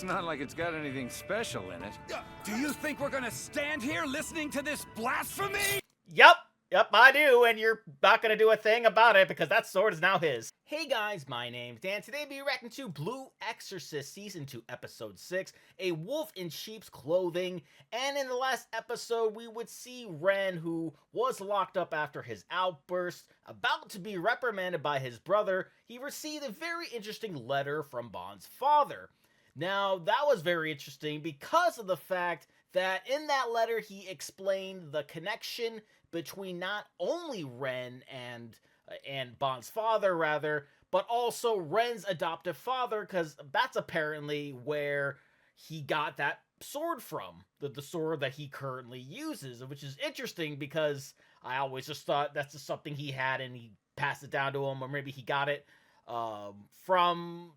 It's not like it's got anything special in it. Do you think we're gonna stand here listening to this blasphemy? Yep, I do, and you're not gonna do a thing about it because that sword is now his. Hey guys, my name's Dan. Today we'll be reacting to Blue Exorcist Season 2, Episode 6, A Wolf in Sheep's Clothing. And in the last episode, we would see Ren, who was locked up after his outburst, about to be reprimanded by his brother. He received a very interesting letter from Bond's father. Now, that was very interesting because of the fact that in that letter, he explained the connection between not only Ren and Bond's father, rather, but also Ren's adoptive father, because that's apparently where he got that sword from, the sword that he currently uses, which is interesting because I always just thought that's just something he had and he passed it down to him, or maybe he got it from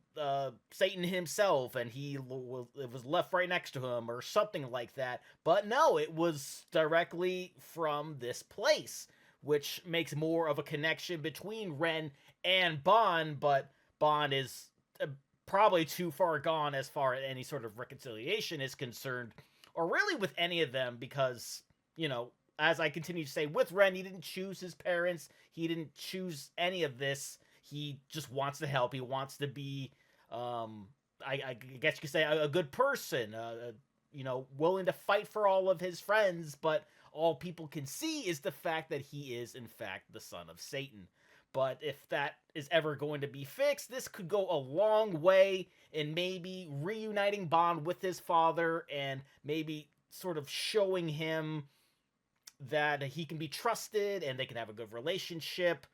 Satan himself, and it was left right next to him, or something like that. But no, it was directly from this place, which makes more of a connection between Ren and Bond, but Bond is probably too far gone as far as any sort of reconciliation is concerned, or really with any of them, because, you know, as I continue to say, with Ren, he didn't choose his parents, he didn't choose any of this. He just wants to help. He wants to be, I guess you could say, a good person, you know, willing to fight for all of his friends, but all people can see is the fact that he is, in fact, the son of Satan. But if that is ever going to be fixed, this could go a long way in maybe reuniting Bond with his father and maybe sort of showing him that he can be trusted and they can have a good relationship.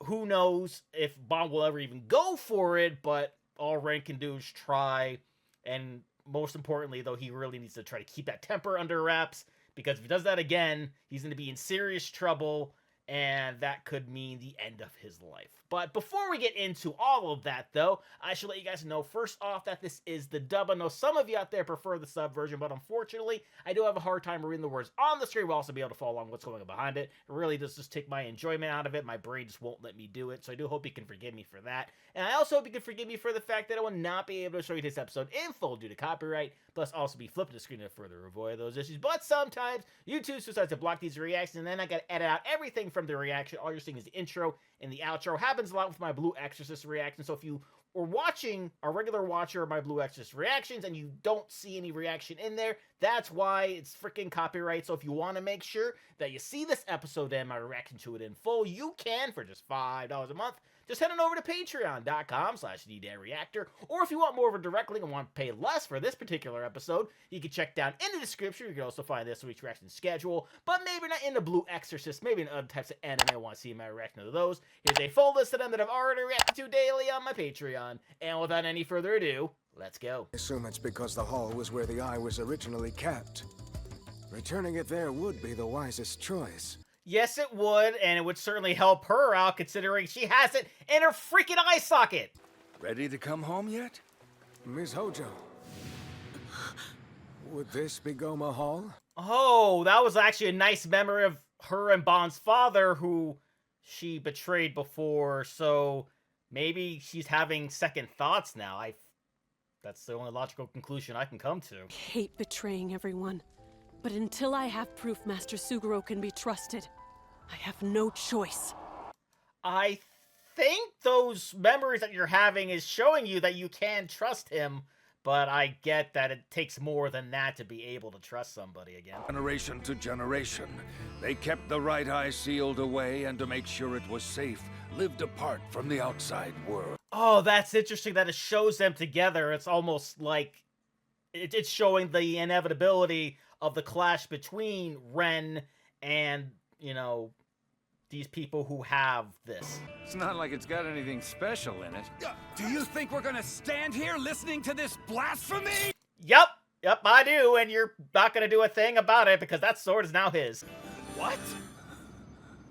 Who knows if Bond will ever even go for it, but all Ren can do is try. And most importantly, though, he really needs to try to keep that temper under wraps, because if he does that again, he's going to be in serious trouble, and that could mean the end of his life. But before we get into all of that, though, I should let you guys know, first off, that this is the dub. I know some of you out there prefer the sub version, but unfortunately, I do have a hard time reading the words on the screen. We'll also be able to follow along what's going on behind it. It really does just take my enjoyment out of it. My brain just won't let me do it, so I do hope you can forgive me for that. And I also hope you can forgive me for the fact that I will not be able to show you this episode in full due to copyright, plus also be flipping the screen to further avoid those issues. But sometimes, YouTube decides to block these reactions, and then I gotta edit out everything from the reaction. All you're seeing is the intro and the outro. Happens a lot with my Blue Exorcist reaction, so if you are watching a regular watcher of my Blue Exorcist reactions and you don't see any reaction in there, that's why it's freaking copyright. So if you want to make sure that you see this episode and my reaction to it in full, you can for just $5 a month. Just head on over to patreon.com/DDanReactor, or if you want more of a direct link and want to pay less for this particular episode, you can check down in the description. You can also find this week's reaction schedule, but maybe not into Blue Exorcist, maybe in other types of anime I want to see my reaction to those. Here's a full list of them that I've already reacted to daily on my Patreon, and without any further ado, let's go. I assume it's because the hall was where the eye was originally kept. Returning it there would be the wisest choice. Yes, it would, and it would certainly help her out, considering she has it in her freaking eye socket. Ready to come home yet? Ms. Hojo, would this be Goma Hall? Oh, that was actually a nice memory of her and Bond's father, who she betrayed before, so maybe she's having second thoughts now. That's the only logical conclusion I can come to. I hate betraying everyone, but until I have proof Master Suguro can be trusted, I have no choice. I think those memories that you're having is showing you that you can trust him, but I get that it takes more than that to be able to trust somebody again. Generation to generation, they kept the right eye sealed away, and to make sure it was safe, lived apart from the outside world. Oh, that's interesting that it shows them together. It's almost like it's showing the inevitability of the clash between Ren and, you know, these people who have this. It's not like it's got anything special in it. Do you think we're gonna stand here listening to this blasphemy? Yep, I do, and you're not gonna do a thing about it because that sword is now his. What?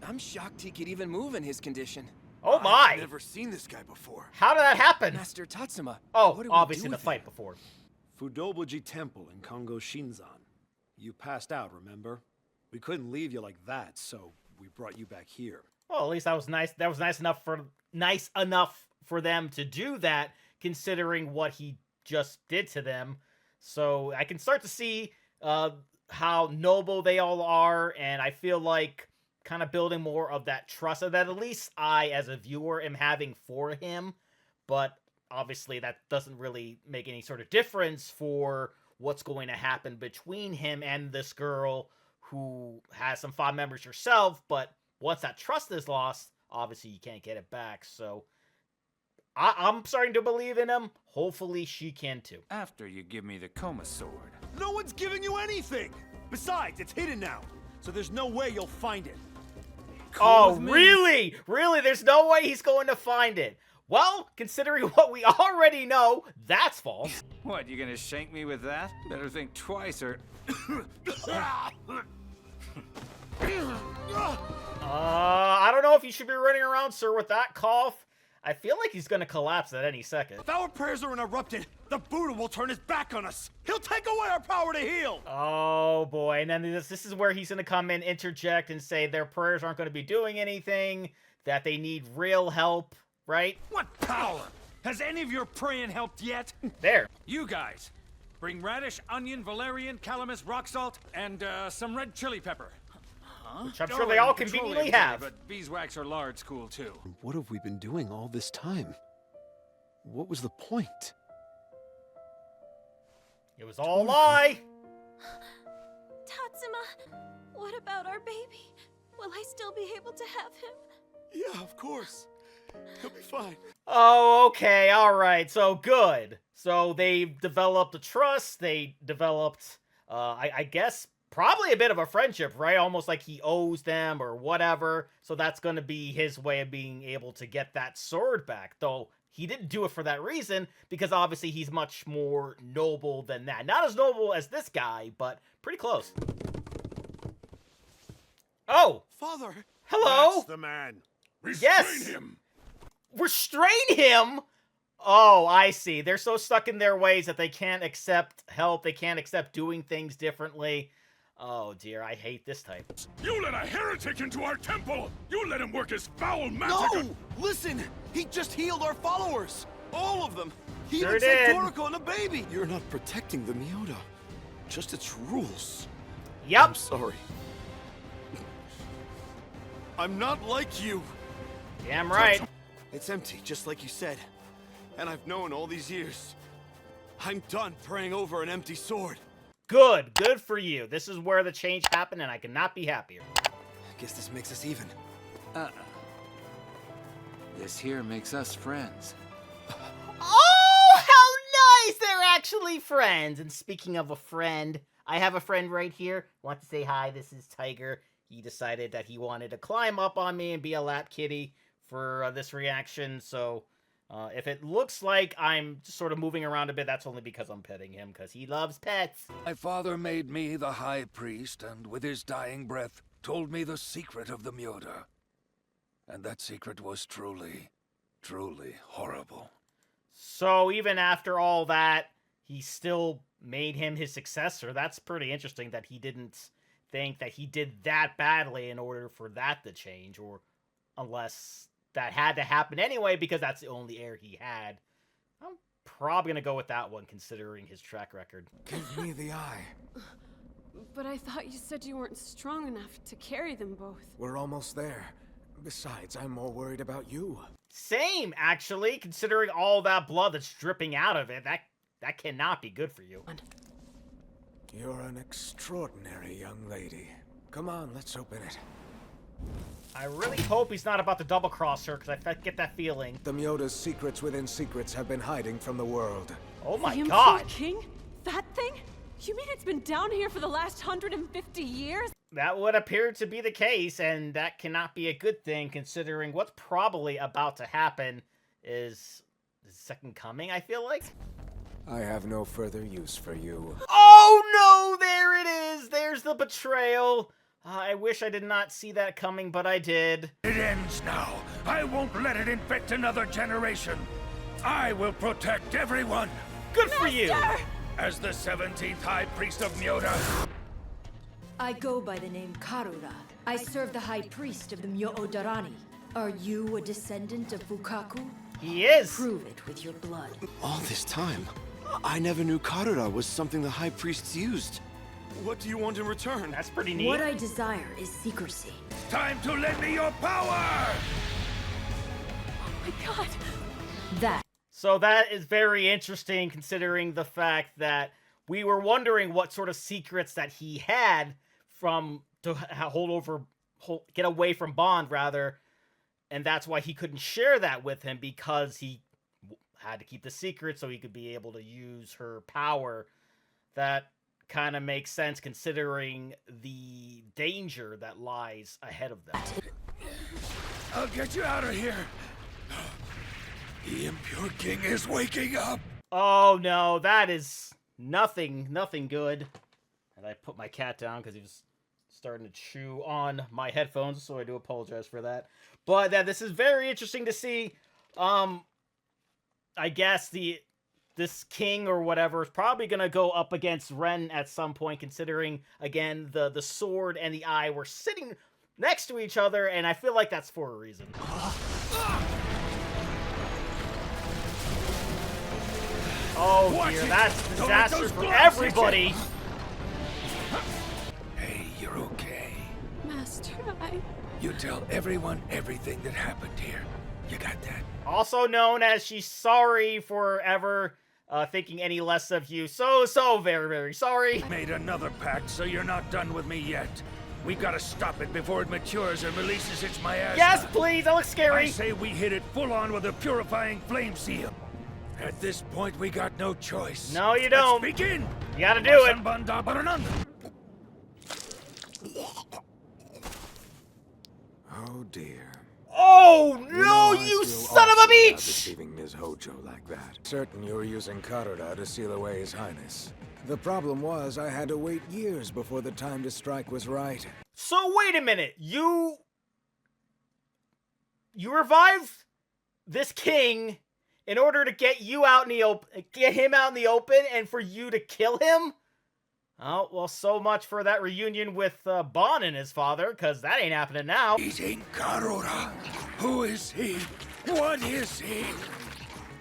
I'm shocked he could even move in his condition. Oh my! I've never seen this guy before. How did that happen? Master Tatsuma. Oh, what do we obviously do in the with fight him? before. Fudoboji Temple in Kongo Shinzan. You passed out, remember? We couldn't leave you like that, so we brought you back here. Well, at least that was nice. That was nice enough for them to do that, considering what he just did to them. So I can start to see how noble they all are, and I feel like kind of building more of that trust that at least I, as a viewer, am having for him. But obviously that doesn't really make any sort of difference for what's going to happen between him and this girl who has some fond memories herself, but once that trust is lost, obviously you can't get it back. So I'm starting to believe in him. Hopefully she can too. After you give me the Coma sword. No one's giving you anything! Besides, it's hidden now, so there's no way you'll find it. Oh, really? Really? There's no way he's going to find it. Well, considering what we already know, that's false. What, you gonna shank me with that? Better think twice or... I don't know if you should be running around, sir, with that cough. I feel like he's gonna collapse at any second. If our prayers are interrupted, the Buddha will turn his back on us. He'll take away our power to heal. Oh boy, and then this is where he's gonna come in, interject, and say their prayers aren't gonna be doing anything, that they need real help, right? What power? Has any of your praying helped yet? There. You guys, bring radish, onion, valerian, calamus, rock salt, and some red chili pepper. Which I'm sure they all conveniently have. But beeswax or lard's cool too. What have we been doing all this time? What was the point? It was all a lie. Tatsuma, what about our baby? Will I still be able to have him? Yeah, of course. He'll be fine. Oh, okay, alright, so good. So they developed a trust, they developed, I guess, probably a bit of a friendship, right? Almost like he owes them or whatever. So that's going to be his way of being able to get that sword back. Though he didn't do it for that reason, because obviously he's much more noble than that. Not as noble as this guy, but pretty close. Oh! Father! Hello? That's the man. Yes! him. Restrain him? Oh, I see. They're so stuck in their ways that they can't accept help. They can't accept doing things differently. Oh dear, I hate this type. You let a heretic into our temple! You let him work his foul magic! No! Listen! He just healed our followers! All of them! He Sure even saved did. Kuroko and the baby! You're not protecting the Myoda. Just its rules. Yep. I'm sorry. I'm not like you! Damn right. It's empty, just like you said. And I've known all these years. I'm done praying over an empty sword. Good. Good for you. This is where the change happened, and I cannot be happier. Guess this makes us even. This here makes us friends. Oh, how nice! They're actually friends. And speaking of a friend, I have a friend right here. Want to say hi. This is Tiger. He decided that he wanted to climb up on me and be a lap kitty for this reaction. So if it looks like I'm just sort of moving around a bit, that's only because I'm petting him, because he loves pets. My father made me the high priest, and with his dying breath, told me the secret of the Myoda. And that secret was truly, truly horrible. So even after all that, he still made him his successor. That's pretty interesting that he didn't think that he did that badly in order for that to change, or unless that had to happen anyway because that's the only heir he had. I'm probably going to go with that one, considering his track record. Give me the eye. But I thought you said you weren't strong enough to carry them both. We're almost there. Besides, I'm more worried about you. Same, actually, considering all that blood that's dripping out of it. That cannot be good for you. You're an extraordinary young lady. Come on, let's open it. I really hope he's not about to double-cross her, because I get that feeling. The Myoda's secrets within secrets have been hiding from the world. Oh my the god! Impure King? That thing? You mean it's been down here for the last 150 years? That would appear to be the case, and that cannot be a good thing, considering what's probably about to happen is the Second Coming, I feel like? I have no further use for you. Oh no! There it is! There's the betrayal! I wish I did not see that coming, but I did. It ends now. I won't let it infect another generation. I will protect everyone. Good for you! As the 17th High Priest of Myoda. I go by the name Karura. I serve the High Priest of the Myodarani. Are you a descendant of Fukaku? He is! Prove it with your blood. All this time, I never knew Karura was something the High Priests used. What do you want in return? That's pretty neat. What I desire is secrecy. Time to lend me your power! Oh my god. That. So that is very interesting, considering the fact that we were wondering what sort of secrets that he had get away from Bond, rather, and that's why he couldn't share that with him, because he had to keep the secret so he could be able to use her power. That kind of makes sense, considering the danger that lies ahead of them. I'll get you out of here. The impure king is waking up. Oh no, that is nothing good. And I put my cat down because he was starting to chew on my headphones, so I do apologize for that. But this is very interesting to see. I guess this king or whatever is probably gonna go up against Ren at some point, considering again the sword and the eye were sitting next to each other, and I feel like that's for a reason. Oh dear, that's disaster for everybody! Hey, you're okay. Master, You tell everyone everything that happened here. You got that? Also known as she's sorry for ever thinking any less of you. So very, very sorry. Made another pact, so you're not done with me yet. We gotta stop it before it matures and releases its miasma. Yes, please, that looks scary. I say we hit it full on with a purifying flame seal. At this point, we got no choice. No, you don't. Let's begin. You gotta do it. Oh dear. Oh no, I you feel son of a awful about bitch! Deceiving Ms. Hojo like that. Certain you were using Karura to seal away His Highness. The problem was I had to wait years before the time to strike was right. So wait a minute, you revived this king in order to get you out in the open, get him out in the open, and for you to kill him? Oh, well, so much for that reunion with Bon and his father, because that ain't happening now. Eating Karura. Who is he? What is he?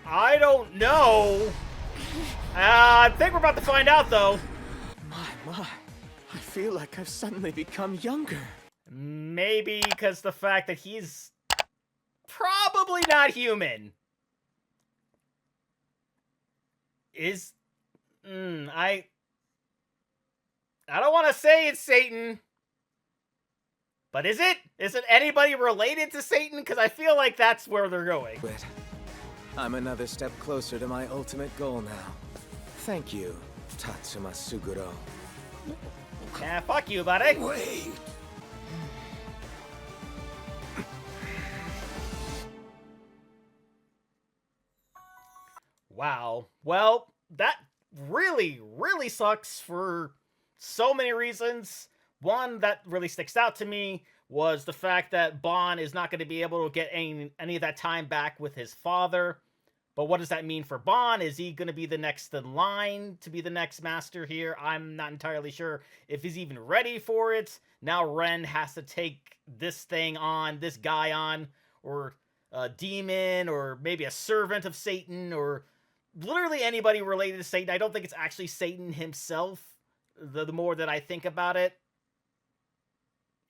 I don't know. I think we're about to find out, though. My. I feel like I've suddenly become younger. Maybe because the fact that he's probably not human. I don't want to say it's Satan. But is it? Is it anybody related to Satan? Because I feel like that's where they're going. But I'm another step closer to my ultimate goal now. Thank you, Tatsuma Suguro. Yeah, fuck you, buddy. Wait. Wow. Well, that really, really sucks for so many reasons. One that really sticks out to me was the fact that Bon is not going to be able to get any of that time back with his father. But what does that mean for Bon? Is he going to be the next in line to be the next master here? I'm not entirely sure if he's even ready for it. Now Ren has to take this thing on, this guy on, or a demon, or maybe a servant of Satan, or literally anybody related to Satan. I don't think it's actually Satan himself, the more that I think about it.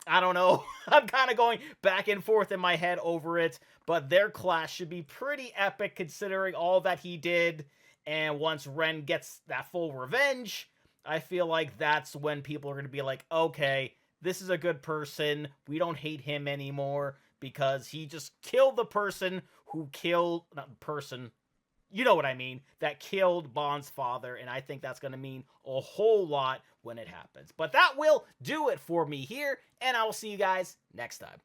I don't know. I'm kind of going back and forth in my head over it, but their clash should be pretty epic considering all that he did. And once Ren gets that full revenge, I feel like that's when people are going to be like, okay, this is a good person. We don't hate him anymore because he just killed the person who killed, not person, you know what I mean, that killed Bond's father, and I think that's going to mean a whole lot when it happens. But that will do it for me here, and I will see you guys next time.